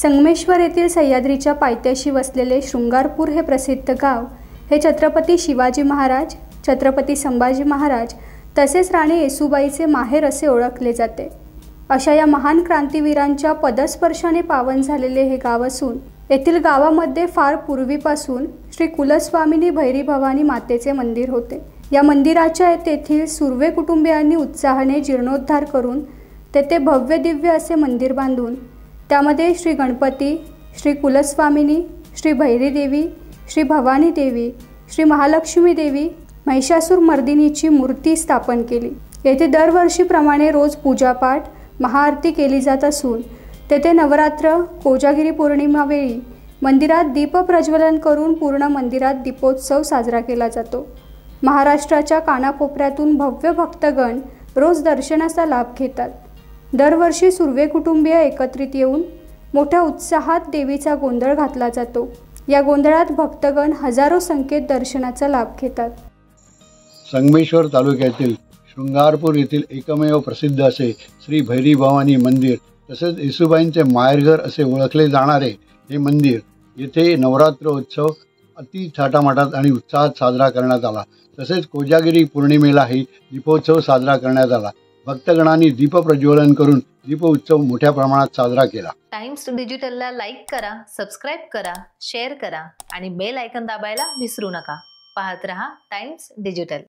संगमेश्वर येथील सह्याद्रीच्या पायथ्याशी वसलेले शृंगारपूर हे प्रसिद्ध गाव हे छत्रपती शिवाजी महाराज, छत्रपती संभाजी महाराज तसेच राणी येसूबाईचे माहेर असे ओळखले जाते। अशा या महान क्रांतीवीरांच्या पदस्पर्शाने पावन झालेले हे गाव असून येथील गावामध्ये फार पूर्वीपासून श्री कुलस्वामिनी भैरी भवानी मातेचे मंदिर होते। या मंदिराच्या तेथील सुर्वे कुटुंबियांनी उत्साहाने जीर्णोद्धार करून तेथे भव्य दिव्य असे मंदिर बांधून त्यामध्ये श्री गणपती, श्री कुलस्वामिनी, श्री भैरी देवी, श्री भवानी देवी, श्री महालक्ष्मी देवी, महिषासुर मर्दिनीची मूर्ती स्थापन केली। येथे दरवर्षीप्रमाणे रोज पूजापाठ, महाआरती केली जात असून तेथे नवरात्र, कोजागिरी पौर्णिमा वेळी मंदिरात दीप प्रज्वलन करून पूर्ण मंदिरात दीपोत्सव साजरा केला जातो। महाराष्ट्राच्या कानाकोपऱ्यातून भव्य भक्तगण रोज दर्शनाचा लाभ घेतात। दरवर्षी सुर्वे कुटुंबीय एकत्रित येऊन मोठ्या उत्साहात देवीचा गोंधळ घातला जातो। या गोंधळात भक्तगण हजारो संख्येत दर्शनाचा लाभ घेतात। संगमेश्वर तालुक्यातील शृंगारपूर येथील एकमेव प्रसिद्ध असे श्री भैरी भवानी मंदिर तसेच येसूबाईंचे माहेरघर असे ओळखले जाणारे हे मंदिर येथे नवरात्रोत्सव अति थाटामाटात आणि उत्साहात साजरा करण्यात आला। तसेच कोजागिरी पौर्णिमेलाही दीपोत्सव साजरा करण्यात आला। भक्तगणांनी दीप प्रज्वलन करून दीप उत्सव मोठ्या प्रमाणात साजरा केला। टाइम्स डिजिटलला लाईक करा, सबस्क्राइब करा, शेअर करा आणि बेल आयकॉन दाबायला विसरू नका। पाहत रहा टाइम्स डिजिटल।